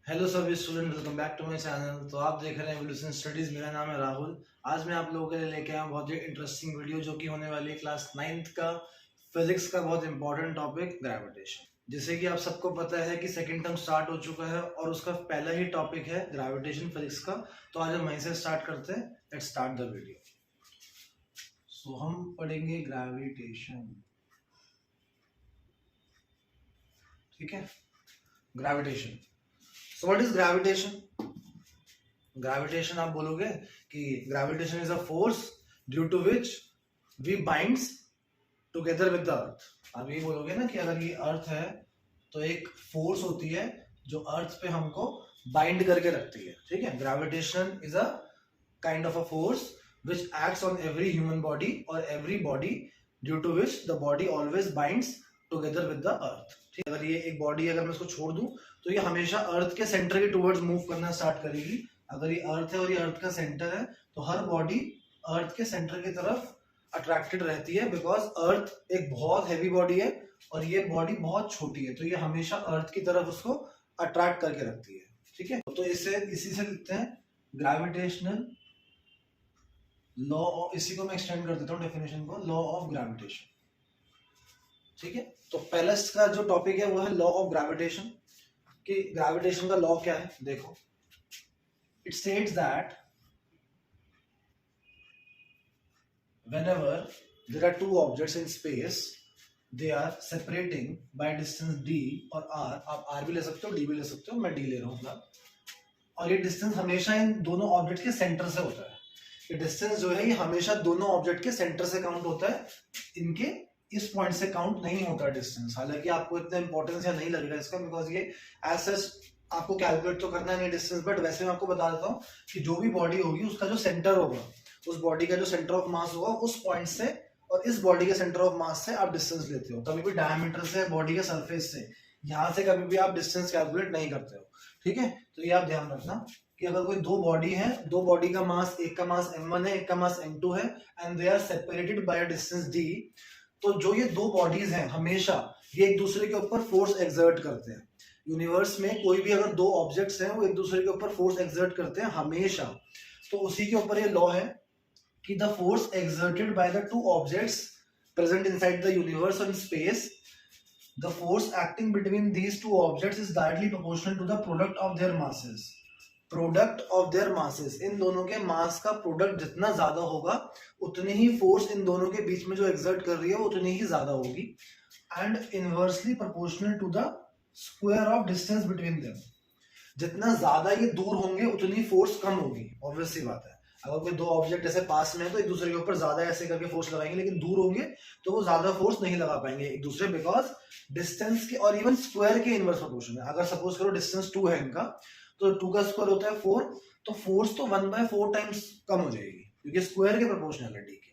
Hello सभी student, welcome back to my channel. तो आप देख रहे हैं एवोल्यूशन स्टडीज। मेरा नाम है राहुल। आज मैं आप लोगों के लिए लेके आया बहुत ही इंटरेस्टिंग वीडियो जो कि होने वाली है क्लास 9th का फिजिक्स का बहुत इंपॉर्टेंट टॉपिक ग्रेविटेशन। जैसे कि आप सबको पता है कि सेकंड टर्म स्टार्ट हो चुका है और उसका पहला ही टॉपिक है ग्रेविटेशन फिजिक्स का। तो आज हम वहीं से स्टार्ट करते हैं। Let's start the video. So हम पढ़ेंगे ग्रेविटेशन। ठीक है, gravitation. So what is gravitation? Gravitation आप बोलोगे कि gravitation is a force due to which we binds together with the earth. आप ये बोलोगे ना कि अगर ये अर्थ है तो एक फोर्स होती है जो अर्थ पे हमको बाइंड करके रखती है। ठीक है, gravitation is a kind of a force which acts on every human body और every body due to which the body always binds together with the earth. ठीक है, अगर ये एक बॉडी अगर मैं इसको छोड़ दूं तो ये हमेशा अर्थ के सेंटर के टुवर्ड्स मूव करना स्टार्ट करेगी। अगर ये अर्थ है और ये अर्थ का सेंटर है तो हर बॉडी अर्थ के सेंटर की तरफ अट्रैक्टेड रहती है, बिकॉज अर्थ एक बहुत हैवी बॉडी है और ये बॉडी बहुत छोटी है, तो ये हमेशा अर्थ की तरफ उसको अट्रैक्ट करके रखती है। ठीक है, तो इसी से लिखते हैं ग्रेविटेशनल लॉ। इसी को मैं एक्सटेंड कर देता हूँ डेफिनेशन को, लॉ ऑफ ग्रेविटेशन। ठीक है, तो पहले का जो टॉपिक है वो है लॉ ऑफ ग्रेविटेशन। कि ग्रेविटेशन का लॉ क्या है देखो। It states that whenever there are two objects in space, they are separating by distance d और r। आप r भी ले सकते हो, d भी ले सकते हो, मैं d ले रहा हूँ फिलहाल। और ये डिस्टेंस हमेशा इन दोनों ऑब्जेक्ट के सेंटर से होता है। ये डिस्टेंस जो है ये हमेशा दोनों ऑब्जेक्ट के सेंटर से काउंट होता है, इनके इस पॉइंट से काउंट नहीं होता डिस्टेंस। हालांकि आपको इतना इंपॉर्टेंस या नहीं लगेगा इसका, बिकॉज ये एज सच आपको कैलकुलेट तो करना नहीं डिस्टेंस, बट वैसे मैं आपको बता देता हूँ कि जो भी बॉडी होगी उसका जो सेंटर होगा, उस बॉडी का जो सेंटर ऑफ मास होगा, उस पॉइंट से और इस बॉडी के सेंटर ऑफ मास से आप डिस्टेंस लेते हो। कभी भी डायमीटर से, बॉडी के सरफेस से, यहाँ से कभी भी आप डिस्टेंस कैलकुलेट नहीं करते हो। ठीक है, तो ये आप ध्यान रखना कि अगर कोई दो बॉडी है, दो बॉडी का मास, एक का मास m1 है, एक का मास m2 है, and they are separated by distance d, तो जो ये दो बॉडीज हैं हमेशा ये एक दूसरे के ऊपर फोर्स एक्सर्ट करते हैं। यूनिवर्स में कोई भी अगर दो ऑब्जेक्ट्स हैं वो एक दूसरे के ऊपर फोर्स एक्सर्ट करते हैं हमेशा। तो उसी के ऊपर ये लॉ है कि the force exerted by the two objects present inside the universe और space, the force acting between these two objects is directly proportional to the product of their masses. Product of their masses, इन दोनों के मास का product जितना ज्यादा होगा उतनी ही force in दोनों के बीच में जो एक्सर्ट कर रही है वो उतनी ही ज्यादा होगी। And inversely proportional to the square of distance between them. जितना ज्यादा ये दूर होंगे उतनी फोर्स कम होगी, ऑब्वियस सी बात है। अगर कोई दो ऑब्जेक्ट ऐसे पास में है तो एक दूसरे के ऊपर ज्यादा ऐसे करके फोर्स लगाएंगे, लेकिन दूर होंगे तो वो ज्यादा फोर्स नहीं लगा पाएंगे एक दूसरे, बिकॉज डिस्टेंस के और इवन स्क्वायर के इनवर्स प्रोपोर्शन है। अगर सपोज करो डिस्टेंस 2 है इनका, तो 2 का स्क्वायर होता है 4, तो फोर्स तो 1/4 टाइम्स कम हो जाएगी क्योंकि स्क्वायर के प्रोपोर्शनलिटी के।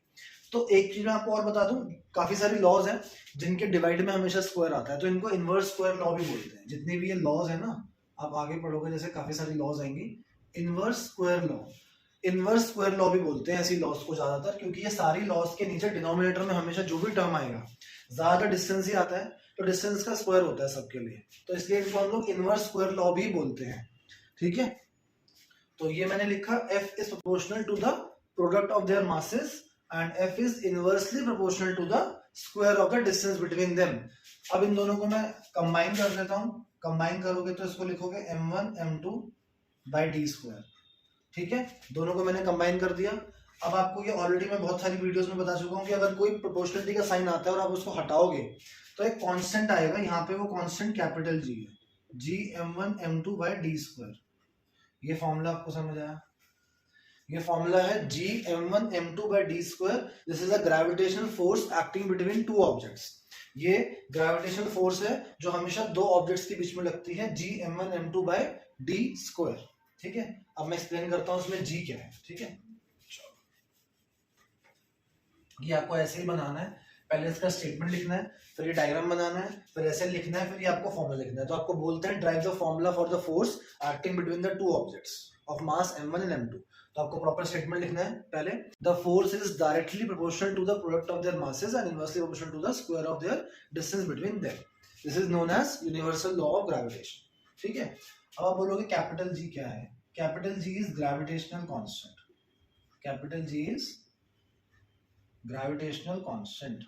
तो एक चीज मैं आपको और बता दूं, काफी सारी लॉज हैं जिनके डिवाइड में हमेशा स्क्वायर आता है, तो इनको इनवर्स स्क्वायर लॉ भी बोलते हैं। जितनी भी ये लॉज है ना, आप आगे पढ़ोगे जैसे काफी सारी लॉज आएंगी। Inverse square law, inverse square law भी बोलते हैं ऐसी लॉज को ज्यादातर, क्योंकि ये सारी लॉज के नीचे डिनोमिनेटर में हमेशा जो भी टर्म आएगा, ज्यादा डिस्टेंस ही आता है तो डिस्टेंस का स्क्वायर होता है सबके लिए, तो इसलिए इनको हम लोग इनवर्स स्क्वायर लॉ भी बोलते हैं। ठीक है, तो ये मैंने लिखा F is proportional to the product of their masses and F is inversely proportional to the square of the distance between them. अब इन दोनों को मैं कंबाइन कर देता हूं। कंबाइन करोगे तो इसको लिखोगे m1 m2 by D square. ठीक है, दोनों को मैंने कंबाइन कर दिया। अब आपको ये ऑलरेडी मैं बहुत सारी वीडियोस में बता चुका हूं कि अगर कोई प्रोपोर्शनलिटी का साइन आता है और आप उसको हटाओगे तो एक कांस्टेंट आएगा, यहाँ पे वो कांस्टेंट कैपिटल G है, G m1 m2 by D square. ये फॉर्मूला आपको समझ आया? ये फॉर्मूला है G m1 m2 by D square. This is a gravitational force acting between two objects. ये ग्रेविटेशनल फोर्स है जो हमेशा दो ऑब्जेक्ट्स के बीच में लगती है, G m1 m2 by D square. ठीक है, अब मैं एक्सप्लेन करता हूं इसमें G क्या है। ठीक है, ये आपको ऐसे ही बनाना है। पहले इसका स्टेटमेंट लिखना है, फिर ये डायग्राम बनाना है, फिर ऐसे लिखना है, फिर ये आपको फॉर्मूला लिखना है। तो आपको बोलते हैं drive the formula for the force acting between the two objects of mass m1 and m2। तो आपको प्रॉपर स्टेटमेंट लिखना है। पहले the force is directly proportional to the product of their masses and inversely proportional to the square of their distance between them. This is known as universal law of gravitation. ठीक है, अब आप बोलोगे capital G क्या है? Capital G is gravitational constant. Capital G is gravitational constant.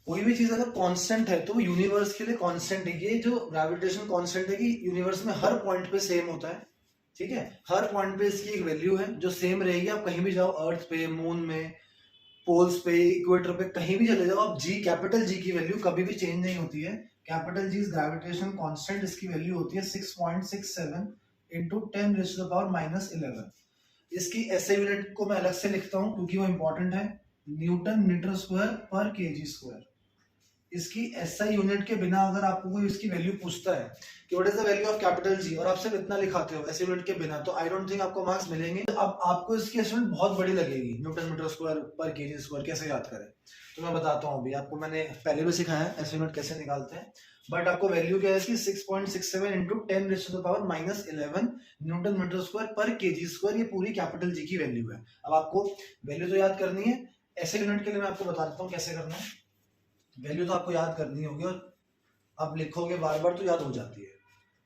कोई भी चीज अगर कांस्टेंट है तो यूनिवर्स के लिए कांस्टेंट है। ये जो ग्रेविटेशनल कांस्टेंट है कि यूनिवर्स में हर पॉइंट पे सेम होता है, ठीक है, हर पॉइंट पे इसकी एक वैल्यू है जो सेम रहेगी। आप कहीं भी जाओ, अर्थ पे, मून में, पोल्स पे, इक्वेटर पे, कहीं भी चले जाओ आप, जी, कैपिटल जी की वैल्यू कभी भी चेंज नहीं होती है। Capital G is gravitational constant. इसकी वैल्यू होती है 6.67 इंटू 10⁻⁻11। इसकी एसआई यूनिट को मैं अलग से लिखता हूँ क्योंकि वो इंपॉर्टेंट है, Newton metre square per KG square. इसकी एसआई यूनिट के बिना अगर आपको कोई इसकी वैल्यू पूछता है कि what is the value of capital G और आप सिर्फ इतना लिखाते हो एसआई यूनिट के बिना, तो आई डोंट थिंक आपको मार्क्स मिलेंगे। अब आपको इसकी एसआई यूनिट बहुत बड़ी लगेगी, Newton metre square per KG square कैसे याद करें, तो मैं बताता हूँ अभी आपको। मैंने पहले भी सिखाया है एसआई यूनिट कैसे निकालते हैं, बट आपको वैल्यू क्या है इसकी 6.67 into 10⁻⁻11 newton metre square per KG square. ये पूरी कैपिटल जी की वैल्यू है। अब आपको वैल्यू तो याद करनी है, एसआई यूनिट के लिए मैं आपको बता देता हूँ कैसे करना है। वैल्यू तो आपको याद करनी होगी और आप लिखोगे बार बार तो याद हो जाती है।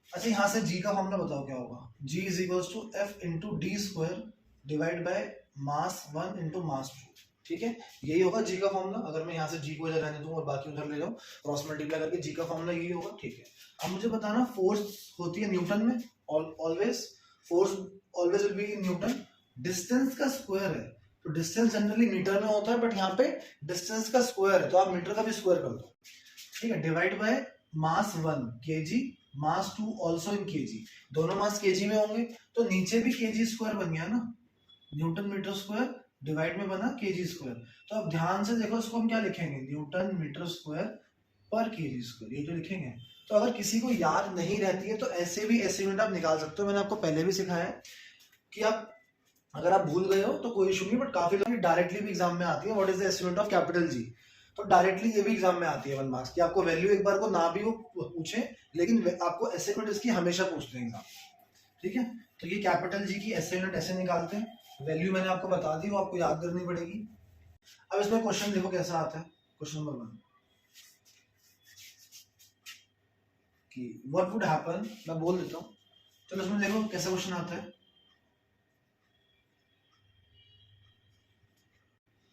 अच्छा, यहाँ से जी का फॉर्मूला बताओ क्या होगा? G is equals to F into D square divide by mass 1 into mass 2, ठीक है, यही होगा जी का फॉर्मूला। अगर मैं यहाँ से जी को इधर रहने दूं और बाकी उधर ले जाऊं, क्रॉस मल्टीप्लाई करके जी का फॉर्मूला यही होगा, ठीक है। अब मुझे बताना, फोर्स होती है न्यूटन में always, force always will be in newton. Distance का स्क्वायर है तो डिस्टेंस जनरली मीटर में होता है, बट यहाँ पे डिस्टेंस का स्क्वायर है तो आप मीटर का भी स्क्वायर कर दो, ठीक है, divide by mass 1 KG, mass 2 also in KG. दोनों मास केजी में होंगे तो नीचे भी केजी स्क्वायर बन गया ना, न्यूटन मीटर स्क्वायर डिवाइड में बना केजी स्क्वायर। तो अब ध्यान से देखो, इसको हम क्या लिखेंगे, Newton metre square per KG square, ये जो लिखेंगे। तो अगर किसी को याद नहीं रहती है तो ऐसे भी ऐसे यूनिट आप निकाल सकते हो। मैंने आपको पहले भी सिखाया है कि आप अगर आप भूल गए हो तो कोई इशू नहीं, बट काफी लोग डायरेक्टली भी एग्जाम में आती है, what is the estimate of capital G. तो डायरेक्टली ये भी एग्जाम में आती है 1 मार्क्स की। आपको वैल्यू एक बार को ना भी वो पूछे, लेकिन आपको एस्टिमेट इसकी हमेशा पूछते हैं एग्जाम, ठीक है। तो ये कैपिटल जी की एस्टिमेट ऐसे निकालते हैं। वैल्यू मैंने आपको बता दी, वो आपको याद करनी पड़ेगी। अब इसमें क्वेश्चन देखो कैसा आता है। क्वेश्चन नंबर 1 कि व्हाट वुड हैपन, मैं बोल देता हूँ, चलो इसमें देखो कैसा क्वेश्चन आता है।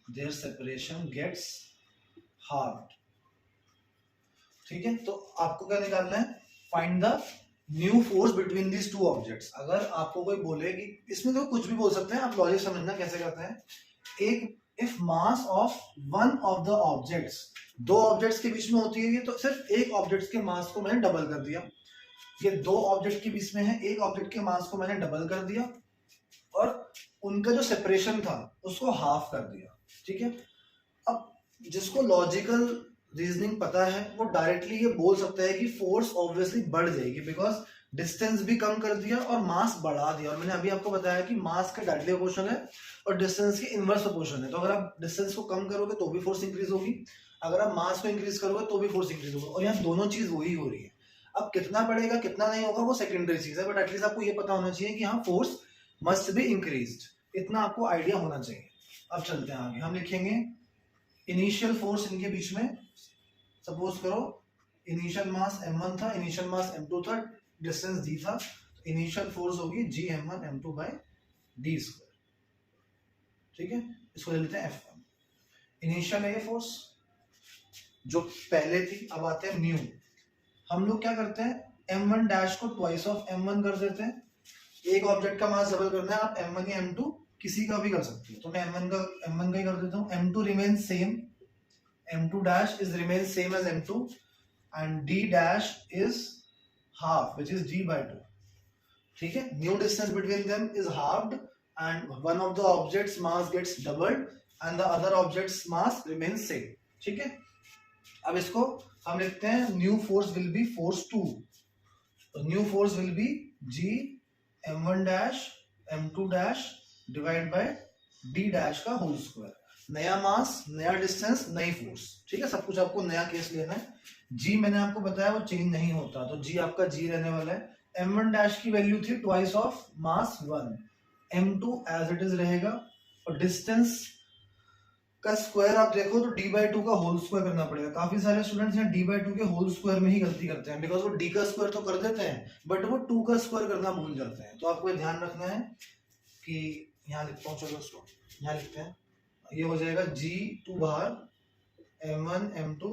their separation gets halved, ठीक है। तो आपको क्या निकालना है, find the new force between these two objects. अगर आपको कोई बोले कि इसमें तो कुछ भी बोल सकते हैं, आप लॉजिक समझना कैसे करते हैं। एक if mass of one of the objects, दो ऑब्जेक्ट्स के बीच में होती है ये, तो सिर्फ एक ऑब्जेक्ट के मास को मैंने डबल कर दिया। ये दो ऑब्जेक्ट के बीच में है, एक ऑब्जेक्ट के मास को मैंने डबल कर दिया और उनका जो सेपरेशन था उसको हाफ कर दिया, ठीक है। अब जिसको लॉजिकल रीजनिंग पता है वो डायरेक्टली ये बोल सकता है कि फोर्स ऑब्वियसली बढ़ जाएगी, बिकॉज डिस्टेंस भी कम कर दिया और मास बढ़ा दिया। और मैंने अभी आपको बताया कि मास का डायरेक्टली प्रोपोर्शन है और डिस्टेंस के इनवर्स प्रोपोर्शन है। तो अगर आप डिस्टेंस को कम करोगे तो भी फोर्स इंक्रीज होगी, अगर आप मास को इंक्रीज करोगे तो भी फोर्स इंक्रीज होगा, और यहाँ दोनों चीज वही हो रही है। अब कितना बढ़ेगा कितना नहीं होगा वो सेकेंडरी चीज है, बट एटलीस्ट आपको ये पता होना चाहिए कि हाँ फोर्स मस्ट बी इंक्रीज्ड, इतना आपको आइडिया होना चाहिए। अब चलते हैं आगे, हम लिखेंगे इनिशियल फोर्स इनके बीच में। सपोज करो इनिशियल मास m1 था, इनिशियल मास m2 था, डिस्टेंस d था, तो इनिशियल फोर्स होगी g m1 m2 by d square, ठीक है। इसको ले लेते हैं F1। इनिशियल है ये फोर्स जो पहले थी। अब आते हैं न्यू। हम लोग क्या करते हैं, m1 डैश को ट्वाइस ऑफ m1 कर देते हैं। एक ऑब्जेक्ट का मास डबल करना है, आप m1 या m2 किसी का भी कर सकते हो, तो मैं m1 का ही कर देता हूँ। m2 remains same, m2 dash is remains same as m2 and d dash is half which is d by 2, ठीक है। new distance between them is halved and one of the objects mass gets doubled and the other object's mass remains same, ठीक है। अब इसको हम लिखते हैं new force will be force 2, तो new force will be g m1 dash m2 dash divided by d dash का whole square। नया मास, नया डिस्टेंस, नई फोर्स, ठीक है। सब कुछ आपको नया केस लेना है। जी मैंने आपको बताया वो चेंज नहीं होता, तो जी आपका जी रहने वाला है। m1 डैश की वैल्यू थी twice of mass 1, m2 as it is रहेगा और डिस्टेंस का स्क्वायर आप देखो तो d/2 का होल स्क्वायर करना पड़ेगा। काफी सारे स्टूडेंट्स यहाँ d/2 के होल स्क्वायर में ही गलती करते हैं, बिकॉज वो d का स्क्वायर तो कर देते हैं बट वो 2 का स्क्वायर करना भूल जाते हैं। तो आपको ध्यान रखना है कि यहाँ लिखता हूँ, चलो उसको यहाँ लिखते हैं, ये हो जाएगा g2 बाहर m1 m2।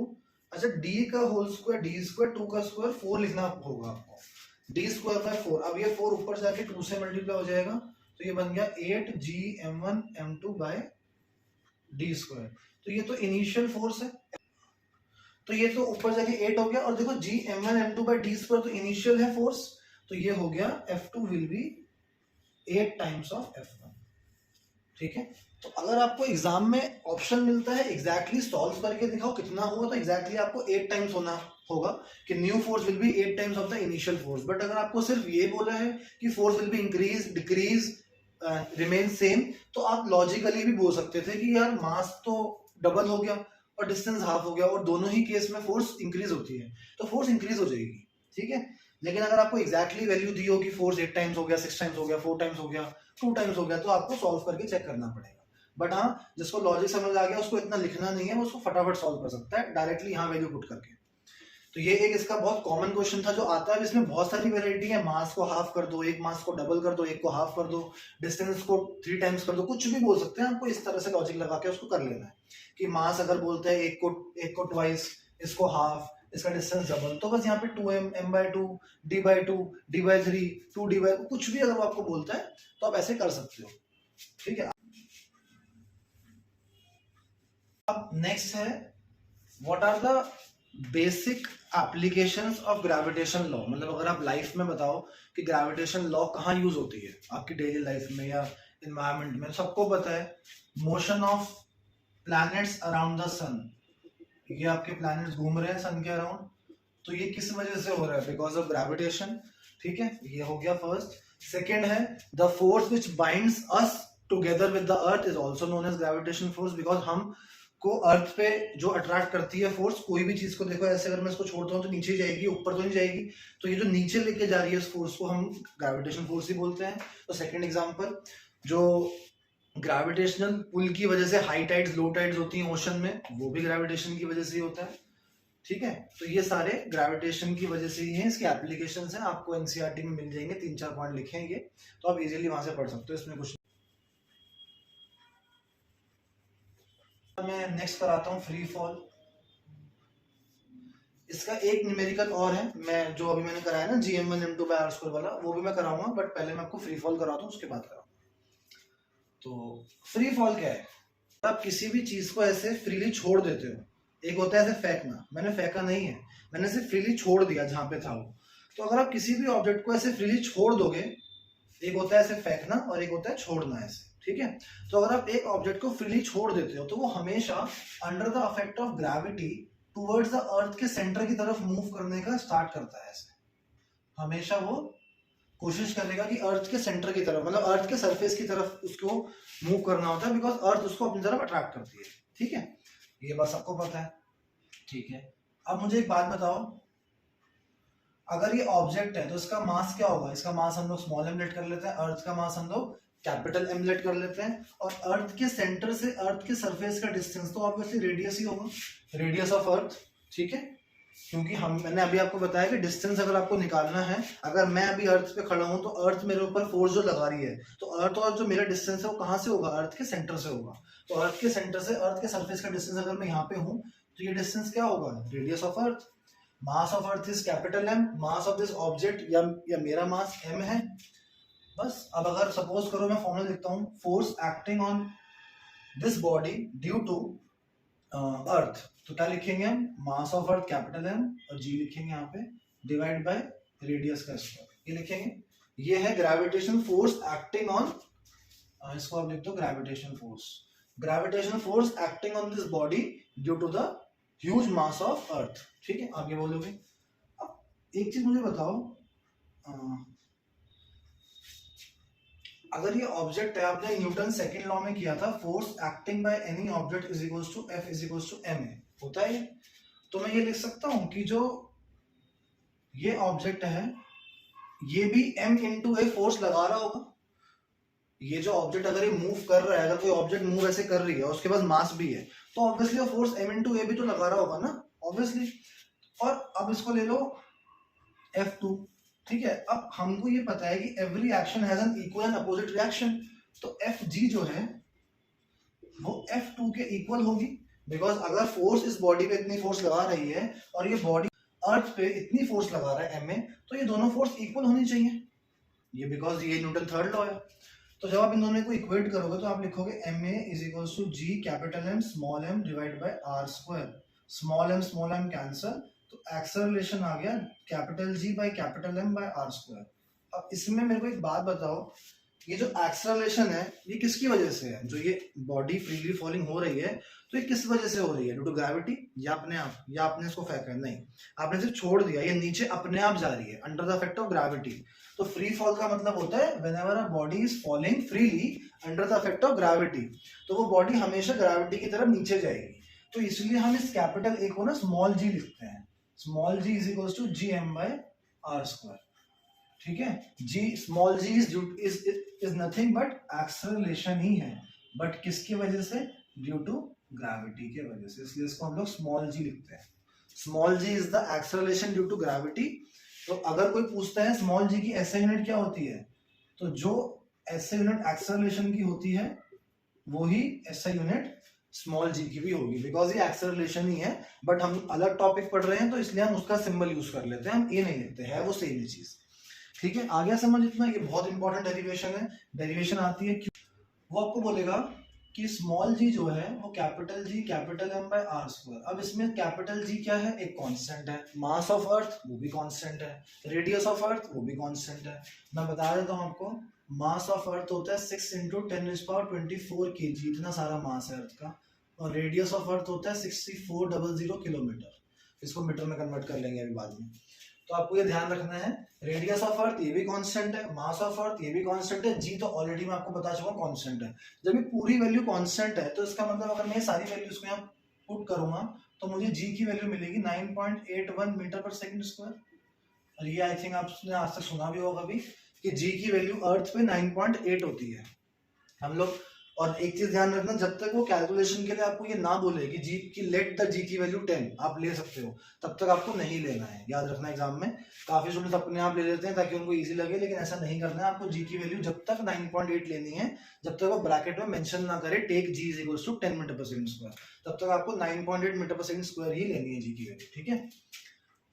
अच्छा d का होल स्क्वायर d स्क्वायर 2 का स्क्वायर 4 लिखना होगा आपको, d स्क्वायर बाय 4। अब ये 4 ऊपर जाके 2 से मल्टीप्लाई हो जाएगा तो ये बन गया 8g m1 m2 by D square. तो ये तो इनिशियल फोर्स है, तो ये तो ऊपर जाके 8 हो गया। और देखो G m1 m2 by D square तो इनिशियल है फोर्स, तो ये हो गया F2 will be 8 times of F1। ठीक है, तो अगर आपको एग्जाम में ऑप्शन मिलता है एग्जैक्टली सॉल्व करके दिखाओ कितना हुआ, तो एग्जैक्टली आपको 8 टाइम्स होना होगा कि new force will be 8 times of the initial force. But अगर आपको सिर्फ ये बोला है कि force will be increase decrease remain same, तो आप लॉजिकली भी बोल सकते थे कि यार मास तो डबल हो गया और डिस्टेंस हाफ हो गया और दोनों ही केस में फोर्स इंक्रीज होती है, तो फोर्स इंक्रीज हो जाएगी। ठीक है, लेकिन अगर आपको एग्जैक्टली वैल्यू दी हो कि फोर्स 8 टाइम्स हो गया, 6 टाइम्स हो गया, 4 टाइम्स हो गया, 2 टाइम्स हो गया, तो आपको सॉल्व करके चेक करना पड़ेगा। बट हाँ, जिसको लॉजिक समझ आ गया उसको इतना लिखना नहीं है, उसको फटाफट सॉल्व कर सकता है डायरेक्टली यहाँ वैल्यू पुट करके। तो ये एक इसका बहुत कॉमन क्वेश्चन था जो आता है, इसमें बहुत सारी वेराइटी है। मास को हाफ कर दो, एक मास को डबल कर दो, एक को हाफ कर दो, डिस्टेंस को 3 टाइम्स कर दो, कुछ भी बोल सकते हैं। आपको इस तरह से लॉजिक लगा के उसको कर लेना है कि मास अगर बोलते हैं एक को ट्वाइस, इसको हाफ, इसका डिस्टेंस डबल, तो बस यहाँ पे 2m m/2 d/2 d/3 2d, कुछ भी अगर वो आपको बोलता है तो आप ऐसे कर सकते हो। ठीक है, अब नेक्स्ट है what are the basic applications of gravitation law. मतलब अगर आप लाइफ में बताओ कि ग्रेविटेशन लॉ कहाँ यूज होती है आपकी डेली लाइफ में या इन्वायरमेंट में। सबको पता है motion of planets around the sun, ये आपके प्लैनेट्स घूम रहे हैं सन के अराउंड, तो ये किस वजह से हो रहा है? Because of gravitation. ठीक है, ये हो गया फर्स्ट। सेकेंड है the force which binds us together with the earth is also known as gravitation force, because हम को अर्थ पे जो अट्रैक्ट करती है फोर्स, कोई भी चीज को देखो ऐसे अगर मैं इसको छोड़ता हूँ तो नीचे जाएगी, ऊपर तो नहीं जाएगी, तो ये जो नीचे लेके जा रही है इस फोर्स को हम ग्रेविटेशन फोर्स ही बोलते हैं। तो सेकंड एग्जांपल, जो ग्रेविटेशनल पुल की वजह से हाई टाइड्स लो टाइड्स होती हैं ओशन में, वो भी ग्रेविटेशन की वजह से ही होता है। ठीक है, तो ये सारे ग्रेविटेशन की वजह से ही हैं। इसके एप्लीकेशंस हैं, आपको एनसीईआरटी में मिल जाएंगे, 3-4 पॉइंट लिखे हैं ये, तो आप इजीली वहां से पढ़ सकते हो, इसमें कुछ। मैं नेक्स्ट कराता हूँ फ्री फॉल। इसका एक न्यूमेरिकल और है, मैं जो अभी मैंने कराया ना GM1 M2 bye R square वाला, वो भी मैं कराऊंगा, बट पहले मैं आपको फ्री फॉल कराता हूँ, उसके बाद कराऊंगा। तो फ्री फॉल क्या है? आप किसी भी चीज को ऐसे फ्रीली छोड़ देते हो, एक होता है ऐसे फेंकना, मैंने फेंका नहीं है, मैंने ऐसे फ्रीली छोड़ दिया जहां पे था वो। तो अगर आप किसी भी ऑब्जेक्ट को ऐसे फ्रीली छोड़ दोगे, एक होता है ऐसे फेंकना और एक होता है छोड़ना ऐसे। ठीक है, तो अगर आप एक ऑब्जेक्ट को फ्रीली छोड़ देते हो तो वो हमेशा under the effect of gravity towards the earth के सेंटर की तरफ मूव करने का स्टार्ट करता है। ऐसे हमेशा वो कोशिश करेगा कि अर्थ के सेंटर की तरफ, मतलब अर्थ के सरफेस की तरफ उसको मूव करना होता है, बिकॉज अर्थ उसको अपनी तरफ अट्रैक्ट करती है। ठीक है, ये बात सबको पता है। ठीक है, अब मुझे एक बात बताओ, अगर ये ऑब्जेक्ट है तो इसका मास क्या होगा? इसका मास हम लोग स्मॉल m लेट कर लेते हैं, अर्थ का मास हम लोग कैपिटल M लेट कर लेते हैं, और अर्थ के सेंटर से अर्थ के सरफेस का डिस्टेंस तो ऑब्वियसली रेडियस ही होगा, रेडियस ऑफ अर्थ। ठीक है, क्योंकि मैंने अभी आपको बताया कि डिस्टेंस अगर आपको निकालना है, अगर मैं अभी अर्थ पे खड़ा हूं तो अर्थ मेरे ऊपर फोर्स जो लगा रही है, तो अर्थ और जो मेरा डिस्टेंस है वो कहाँ से होगा? अर्थ के सेंटर से होगा। तो अर्थ के सेंटर से अर्थ के सरफेस का डिस्टेंस अगर मैं यहाँ पे हूँ तो ये डिस्टेंस क्या होगा? Radius of earth. Mass of earth is capital M, mass of this object या मेरा मास M है। बस अब अगर सपोज करो मैं फॉर्मूला लिखता हूँ, force acting on this body due to earth, तो क्या लिखेंगे हम? Mass of earth capital M और G लिखेंगे यहाँ पे डिवाइड बाय रेडियस का स्क्वायर, ये लिखेंगे। ये है ग्रेविटेशन फोर्स एक्टिंग ऑन, इसको आप लिख दो gravitation force, gravitation force acting on this body due to the huge mass of earth. ठीक है, आप ये बोलोगे। अब एक चीज मुझे बताओ, अगर ये ऑब्जेक्ट है, आपने न्यूटन सेकंड लॉ में किया था, force acting by any object is equals to F is equals to ma, होता है ये। तो मैं ये लिख सकता हूं कि जो ये ऑब्जेक्ट है ये भी M इंटू ए फोर्स लगा रहा होगा, ये जो ऑब्जेक्ट अगर ये मूव कर रहा है, अगर कोई ऑब्जेक्ट मूव ऐसे कर रही है और उसके पास मास भी है, तो ऑब्वियसली वो फोर्स m इंटू ए भी तो लगा रहा होगा ना, ऑब्वियसली। और अब इसको ले लो F2, ठीक है। अब हमको ये पता है कि every action has an equal and opposite reaction, तो Fg जो है वो F2 के इक्वल होगी, बिकॉज अगर फोर्स इस बॉडी पे इतनी फोर्स लगा रही है और ये बॉडी अर्थ पे इतनी फोर्स लगा रहा है ma, तो ये दोनों फोर्स इक्वल होनी चाहिए, ये बिकॉज ये न्यूटन थर्ड लॉ है। तो जब आप इन दोनों को इक्वेट करोगे तो आप लिखोगे ma is equals to g capital M small m divide by r square, small m cancel, तो एक्सेलरेशन आ गया capital G by capital M by r square. अब इसमें मेरे को एक बात बताओ, ये जो एक्सेलरेशन है ये किसकी वजह से है? जो ये बॉडी फ्रीली फॉलिंग हो रही है तो ये किस वजह से हो रही है? ड्यू टू ग्रेविटी या अपने आप, या आपने इसको फेंका? नहीं, आपने सिर्फ छोड़ दिया, ये नीचे अपने आप जा रही है under the effect of gravity. तो फ्री फॉल का मतलब होता है whenever a body is falling freely under the effect of gravity, तो वो बॉडी हमेशा ग्रेविटी की तरफ नीचे जाएगी। तो इसलिए हम इस कैपिटल ए को ना स्मॉल जी लिखते हैं, small ji is equals to G M by R square, ठीक है। G small ji is nothing but acceleration ही है, बट किसकी वजह से? ड्यू टू ग्रेविटी के वजह से, इसलिए इसको हम लोग स्मॉल जी लिखते हैं। Small ji is the acceleration due to gravity. तो अगर कोई पूछता है स्मॉल जी की एसआई यूनिट क्या होती है, तो जो एसआई यूनिट एक्सेलरेशन की होती है वही एसआई यूनिट स्मॉल जी की भी होगी, बिकॉज ये एक्सेलरेशन ही है, बट हम अलग टॉपिक पढ़ रहे हैं तो इसलिए हम उसका सिंबल यूज कर लेते हैं, हम ए नहीं लिखते हैं, वो सेम ही चीज, ठीक है। आ गया समझ इतना? ये बहुत इंपॉर्टेंट डेरिवेशन है। डेरिवेशन आती है क्यों? वो आपको बोलेगा कि स्मॉल जी जो है वो capital G capital M by R square. अब इसमें कैपिटल जी क्या है? एक कांस्टेंट है। मास ऑफ अर्थ वो भी कांस्टेंट है, रेडियस ऑफ अर्थ वो भी कांस्टेंट है। मैं बता देता हूँ आपको, मास ऑफ अर्थ होता है 6 × 10⁻24 kg, इतना सारा मास है अर्थ का, और रेडियस ऑफ अर्थ होता है 6400 किलोमीटर। इसको मीटर में कन्वर्ट कर लेंगे अभी बाद में। तो आपको ये ध्यान रखना है, रेडियस ऑफ अर्थ ये भी कांस्टेंट है, मास ऑफ अर्थ ये भी कांस्टेंट है, जी तो ऑलरेडी मैं आपको बता चुका हूँ कांस्टेंट है। जब ये पूरी वैल्यू कांस्टेंट है तो इसका मतलब अगर मैं सारी वैल्यूज को यहाँ पुट करूंगा तो मुझे जी की वैल्यू मिलेगी 9.81 मीटर पर सेकंड स्क्वायर। और ये आई थिंक आपने आज तक सुना भी होगा अभी कि जी की वैल्यू अर्थ पे 9.8 होती है हम लोग। और एक चीज ध्यान रखना, जब तक वो कैलकुलेशन के लिए आपको ये ना बोले कि जी की लेट द जी की वैल्यू 10 आप ले सकते हो, तब तक आपको नहीं लेना है। याद रखना, एग्जाम में काफी स्टूडेंट्स अपने आप ले लेते हैं ताकि उनको इजी लगे, लेकिन ऐसा नहीं करना है। आपको जी की वैल्यू जब तक 9.8 लेनी है, जब तक वो ब्रैकेट में मेंशन ना करे take G is equals to 10 metre per second square, तब तक आपको 9.8 मीटर पर सेकंड स्क्वायर ही लेनी है जी की वैल्यू, ठीक है।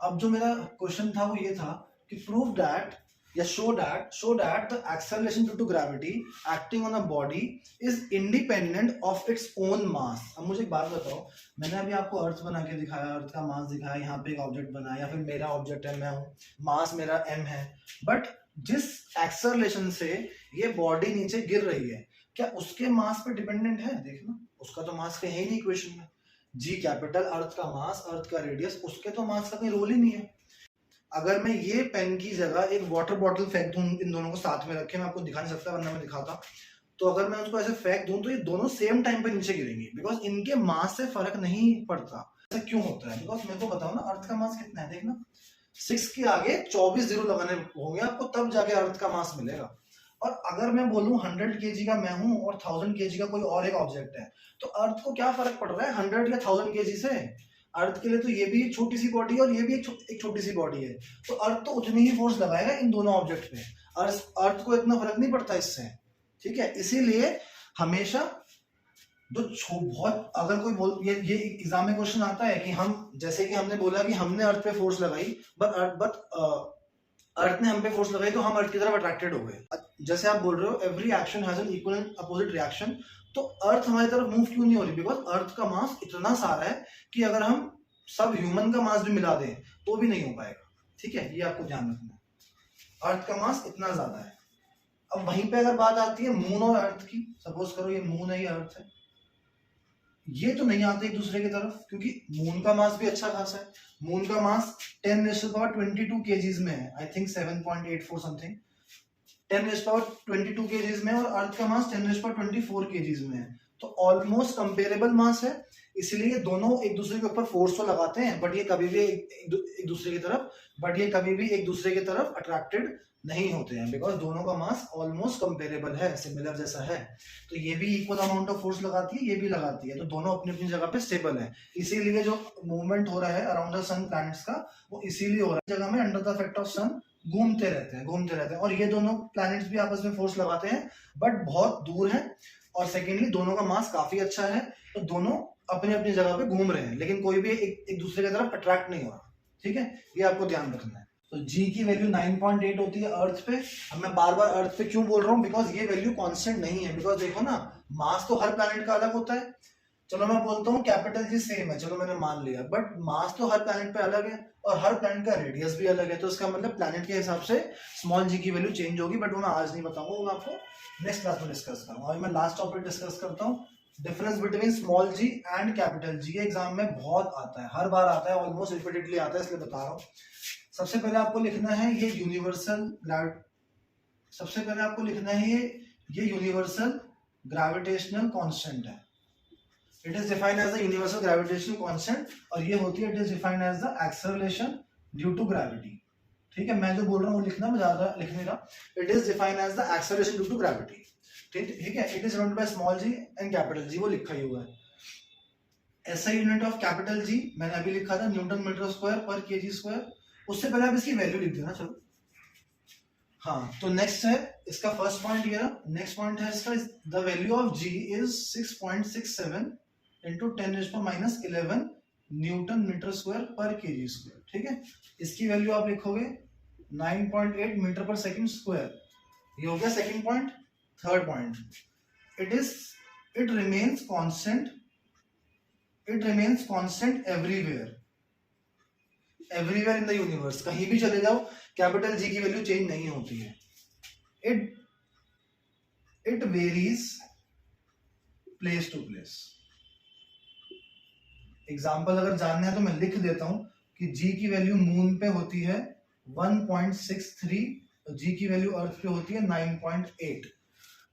अब जो मेरा क्वेश्चन था वो ये था कि प्रूव दैट या show that the acceleration due to gravity acting on a body is independent of its own mass। अब मुझे एक बात बताओ, मैंने अभी आपको अर्थ बना के दिखाया, अर्थ का मास दिखाया, यहाँ पे एक ऑब्जेक्ट बनाया, या फिर मेरा ऑब्जेक्ट है, मैं हूँ, मास मेरा m है, बट जिस एक्सेलरेशन से ये बॉडी नीचे गिर रही है क्या उसके मास पे डिपेंडेंट है? देखना, उसका तो मास कहीं नहीं इक्वेशन में। जी कैपिटल अर्थ का मास, अर्थ का रेडियस, उसके तो मास का कोई रोल ही नहीं है। अगर मैं ये पेन की जगह एक वाटर बॉटल फेंक दूं, इन दोनों को साथ में रखे, मैं आपको दिखा नहीं सकता वरना मैं दिखाता, तो अगर मैं उसको ऐसे फेंक दूं तो ये दोनों सेम टाइम पे नीचे गिरेंगे, बिकॉज इनके मास से फर्क नहीं पड़ता। ऐसा क्यों होता है? बिकॉज मेरे को बताओ ना, अर्थ का मास कितना है, देखना 6 के आगे 24 जीरो लगाने होंगे आपको, तब जाके अर्थ का मास मिलेगा। और अगर मैं बोलूं 100 kg का मैं हूं और 1000 kg का कोई और एक ऑब्जेक्ट है, तो अर्थ को क्या फर्क पड़ रहा है 100 या 1000 kg से? अर्थ के लिए तो ये भी एक छोटी सी बॉडी है और ये भी एक छोटी सी बॉडी है, तो अर्थ तो उतनी ही फोर्स लगाएगा इन दोनों ऑब्जेक्ट पे, अर्थ को इतना फर्क नहीं पड़ता इससे, ठीक है। इसीलिए हमेशा जो बहुत, अगर कोई ये एग्जाम में क्वेश्चन आता है कि हम, जैसे कि हमने बोला कि हमने अर्थ पे फोर्स लगाई, बट अर्थ ने हम पे फोर्स लगाई तो हम अर्थ की तरफ अट्रैक्टेड हो गए। जैसे आप बोल रहे हो every action has an equal and opposite reaction, तो अर्थ हमारी तरफ मूव क्यों नहीं हो रही? बिकॉज अर्थ का मास इतना सारा है कि अगर हम सब ह्यूमन का मास भी मिला दें तो भी नहीं हो पाएगा, ठीक है, ये आपको ध्यान रखना है, अर्थ का मास इतना ज्यादा है। अब वहीं पे अगर बात आती है मून और अर्थ की, सपोज करो ये मून है, ये अर्थ है, ये तो नहीं आते एक दूसरे की तरफ, क्योंकि मून का मास भी अच्छा खासा है। मून का मास 10⁻22 kgs में है, आई थिंक 7.84 समथिंग, 10⁻22 kgs में, और अर्थ का मास 10⁻24 kgs में है, तो ऑलमोस्ट कंपेरेबल मास है। इसलिए दोनों एक दूसरे के ऊपर फोर्स तो लगाते हैं, बट ये कभी भी एक दूसरे की तरफ अट्रैक्टेड नहीं होते हैं, बिकॉज दोनों का मास ऑलमोस्ट कंपेरेबल है, सिमिलर जैसा है। तो ये भी इक्वल अमाउंट ऑफ फोर्स लगाती है, ये भी लगाती है, तो दोनों अपनी अपनी जगह पे स्टेबल है। इसीलिए जो मूवमेंट हो रहा है अराउंड द सन प्लैनेट्स का, वो इसीलिए हो रहा है जगह में अंडर द इफेक्ट ऑफ सन घूमते रहते हैं। और ये दोनों प्लैनेट्स भी आपस में फोर्स लगाते हैं, बट बहुत दूर है। और सेकेंडली दोनों का मास काफी अच्छा है, तो दोनों अपनी अपनी जगह पे घूम रहे हैं, लेकिन कोई भी एक दूसरे की तरफ अट्रैक्ट नहीं हो रहा। ठीक है, ये आपको ध्यान रखना है। तो जी की वैल्यू 9.8 होती है अर्थ पे। अब मैं बार बार अर्थ पे क्यों बोल रहा हूँ, बिकॉज ये वैल्यू कांस्टेंट नहीं है। बिकॉज देखो ना, मास तो हर प्लैनेट का अलग होता है। चलो मैं बोलता हूँ कैपिटल जी सेम है, चलो मैंने मान लिया, बट मास तो हर प्लैनेट पे अलग है और हर प्लैनेट का रेडियस भी अलग है। तो इसका मतलब प्लैनेट के हिसाब से स्मॉल जी की वैल्यू चेंज होगी, बट वो मैं आज नहीं बताऊंगा, वो मैं आपको नेक्स्ट क्लास में डिस्कस करूंगा। अभी मैं लास्ट टॉपिक डिस्कस करता हूँ, difference between small G and capital G. Exam में बहुत आता है, हर बार आता है, ऑलमोस्ट रिपीटेडली आता है, इसलिए बता रहा हूँ। सबसे पहले आपको लिखना है ये यूनिवर्सल ग्रेविटेशनल कांस्टेंट है। It is defined as the universal gravitational constant, और ये होती है, it is defined as the acceleration due to gravity. ठीक है, मैं जो बोल रहा हूँ लिखना, मैं ज्यादा लिखने का। It is defined as the acceleration due to gravity. ठीक है, it is denoted by small G and capital G, वो लिखा ही हुआ है। ऐसा यूनिट ऑफ कैपिटल जी मैंने अभी लिखा था, Newton metre square per KG square. उससे पहले आप इसकी वैल्यू लिख देना। चलो हाँ, तो नेक्स्ट है इसका फर्स्ट पॉइंट, ये नेक्स्ट पॉइंट है इसका, the value of G is 6.67 into 10⁻⁻11 newton metre square per KG square. ठीक है, इसकी वैल्यू आप लिखोगे 9.8 मीटर पर सेकंड स्क्वायर। ये हो गया second point. Third point, it remains constant everywhere in the universe. कहीं भी चले जाओ, कैपिटल जी की वैल्यू चेंज नहीं होती है। It varies place to place. Example अगर जानना है तो मैं लिख देता हूं कि जी की वैल्यू मून पे होती है 1.63, जी की वैल्यू अर्थ पे होती है 9.8।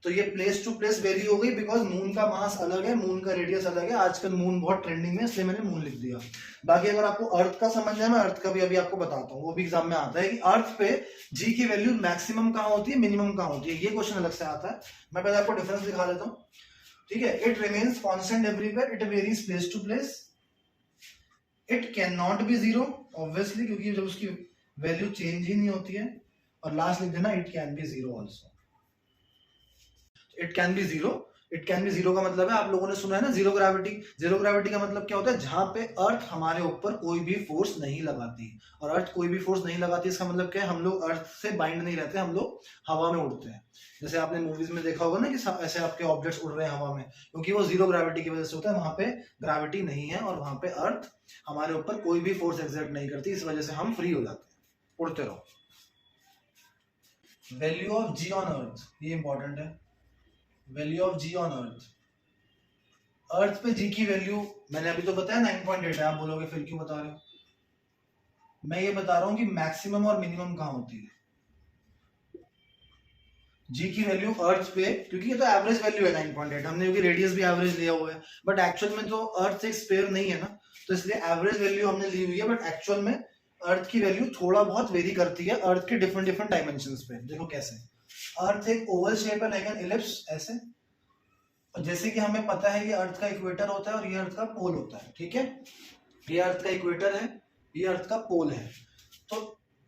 तो ये प्लेस टू प्लेस वेरी हो गई, बिकॉज मून का मास अलग है, मून का रेडियस अलग है। आजकल मून बहुत ट्रेंडिंग में, इसलिए मैंने मून लिख दिया। बाकी अगर आपको अर्थ का समझना है, मैं अर्थ का भी अभी आपको बताता हूँ, वो भी एग्जाम में आता है कि अर्थ पे जी की वैल्यू मैक्सिमम कहाँ होती है, मिनिमम कहाँ होती है, ये क्वेश्चन अलग से आता है। मैं पहले आपको डिफरेंस दिखा देता हूँ। ठीक है, it remains constant everywhere, it varies place to place, it can not be zero obviously, क्योंकि जब उसकी वैल्यू चेंज ही नहीं होती है। और लास्ट लिख देना, it can be zero also. It can be zero का मतलब है, आप लोगों ने सुना है ना, जीरो ग्रेविटी। जीरो ग्रेविटी का मतलब क्या होता है, जहां पे अर्थ हमारे ऊपर कोई भी फोर्स नहीं लगाती। और अर्थ कोई भी फोर्स नहीं लगाती, इसका मतलब क्या है, हम लोग अर्थ से बाइंड नहीं रहते, हम लोग हवा में उड़ते हैं। जैसे आपने मूवीज में देखा होगा ना कि ऐसे आपके ऑब्जेक्ट्स उड़ रहे हैं हवा में, क्योंकि वो जीरो ग्रेविटी की वजह से होता है। वहां पे ग्रेविटी नहीं है और वहां पे अर्थ हमारे ऊपर कोई भी फोर्स एक्सर्ट नहीं करती, इस वजह से हम फ्री हो जाते हैं, उड़ते रहो। Value of G on earth, ये इंपॉर्टेंट है। Value of G on earth पे जी की वैल्यू मैंने अभी तो बताया 9.8 है। आप बोलोगे फिर क्यों बता रहे हो, मैं ये बता रहा हूं कि मैक्सिमम और मिनिमम कहां होती है जी की वैल्यू अर्थ पे, क्योंकि ये तो एवरेज वैल्यू है 9.8, हमने क्योंकि रेडियस भी एवरेज लिया हुआ है, बट एक्चुअल में तो अर्थ एक स्फीयर नहीं है ना, तो इसलिए एवरेज वैल्यू हमने ली हुई है। बट एक्चुअल में अर्थ की वैल्यू थोड़ा बहुत वेरी करती है अर्थ के डिफरेंट डायमेंशंस पे। देखो कैसे, अर्थ एक ओवल शेप है लाइक एन इलिप्स ऐसे, और जैसे कि हमें पता है ये अर्थ का इक्वेटर होता है और ये अर्थ का पोल होता है। ठीक है, ये अर्थ का इक्वेटर है, ये अर्थ का पोल है। तो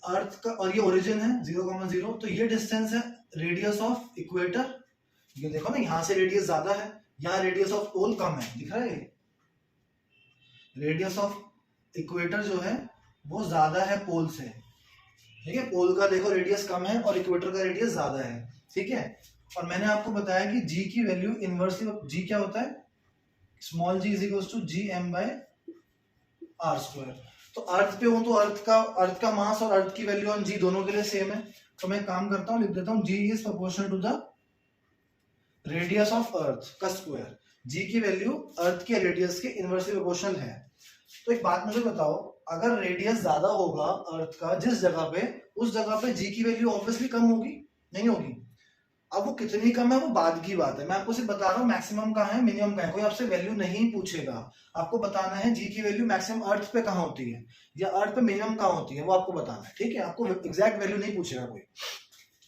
अर्थ का, और ये ओरिजिन है 0,0, तो ये डिस्टेंस है रेडियस ऑफ इक्वेटर। ये देखो ना, यहां से रेडियस ज्यादा है, यहाँ रेडियस ऑफ पोल कम है, दिख रहा है। रेडियस ऑफ इक्वेटर जो है वो ज्यादा है पोल से। ठीक है, पोल का देखो रेडियस कम है और इक्वेटर का रेडियस ज्यादा है। ठीक है, और मैंने आपको बताया कि जी की वैल्यू इनवर्सली, जी क्या होता है, small ji is equals to G M by R square. तो अर्थ पे हूं तो अर्थ का मास और अर्थ की वैल्यू ऑन जी दोनों के लिए सेम है। तो मैं काम करता हूं, लिख देता हूं g is proportional to the radius of earth का स्क्वायर। जी की वैल्यू अर्थ के रेडियस के इनवर्सली प्रोपोर्शनल है। तो एक बात मुझे बताओ, अगर रेडियस ज्यादा होगा अर्थ का जिस जगह पे, उस जगह पे जी की वैल्यू ऑब्वियसली कम होगी, नहीं होगी। अब वो कितनी कम है वो बाद की बात है, मैं आपको सिर्फ बता रहा हूँ मैक्सिमम कहाँ है मिनिमम कहाँ है। कोई आपसे वैल्यू नहीं पूछेगा, आपको बताना है जी की वैल्यू मैक्सिमम अर्थ पे कहाँ होती है या अर्थ पे मिनिमम कहाँ होती है, वो आपको बताना है, ठीक है। आपको एग्जैक्ट वैल्यू नहीं पूछेगा कोई,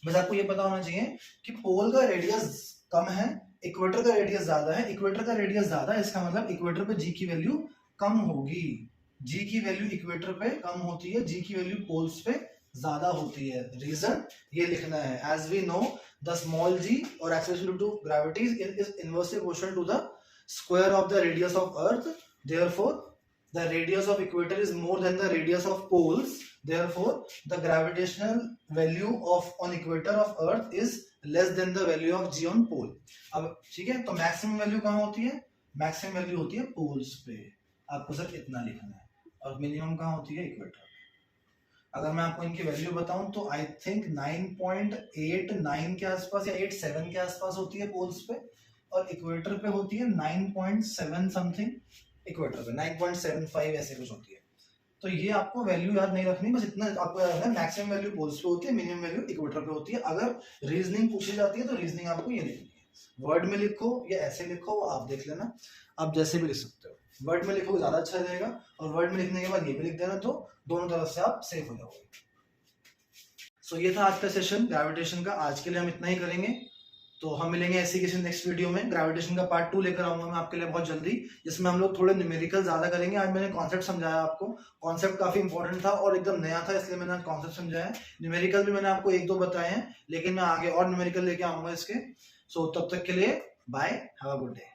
बस आपको ये पता होना चाहिए कि पोल का रेडियस कम है, इक्वेटर का रेडियस ज्यादा है। इक्वेटर का रेडियस ज्यादा है इसका मतलब इक्वेटर पे जी की वैल्यू कम होगी, जी की वैल्यू इक्वेटर पे कम होती है, जी की वैल्यू पोल्स पे ज्यादा होती है। रीजन ये लिखना है, as we know the small g और acceleration due to gravity is inversely proportional to the square of the radius of earth, therefore the radius of equator is more than the radius of poles, therefore the gravitational value of on equator of earth is less than the value of g on pole। अब ठीक है, तो maximum value कहाँ होती है, maximum value होती है poles पे, आपको सिर्फ इतना लिखना है, और मिनिमम कहाँ होती है इक्वेटर। अगर मैं आपको इनकी वैल्यू बताऊं तो आई थिंक 9.89 के आसपास या 87 के आसपास होती है पोल्स पे, और इक्वेटर पे होती है 9.7 समथिंग, इक्वेटर पे 9.75 ऐसे कुछ होती है। तो ये आपको वैल्यू याद नहीं रखनी, बस इतना आपको याद रखना है मैक्सिमम वैल्यू पोल्स पे होती है, मिनिमम वैल्यू इक्वेटर पे होती है। अगर रीजनिंग पूछी जाती है तो रीजनिंग आपको ये लिखनी है, वर्ड में लिखो या ऐसे लिखो वो आप देख लेना, आप जैसे भी लिख सकते हो। वर्ड में लिखो ज्यादा अच्छा रहेगा, और वर्ड में लिखने के बाद ये भी लिख देना, तो दोनों तरफ से आप सेफ हो जाओगे। सो ये था आज का सेशन ग्रेविटेशन का, आज के लिए हम इतना ही करेंगे। तो हम मिलेंगे ऐसे किसी नेक्स्ट वीडियो में, ग्रेविटेशन का पार्ट 2 लेकर आऊंगा मैं आपके लिए बहुत जल्दी, जिसमें हम लोग थोड़े न्यूमेरिकल ज्यादा करेंगे। आज मैंने कॉन्सेप्ट समझाया आपको, कॉन्सेप्ट काफी इंपॉर्टेंट था और एकदम नया था, इसलिए मैंने कॉन्सेप्ट समझाया। न्यूमेरिकल भी मैंने आपको 1-2 बताए हैं, लेकिन मैं आगे और न्यूमेरिकल लेके आऊंगा इसके। सो तब तक के लिए bye, have a good day.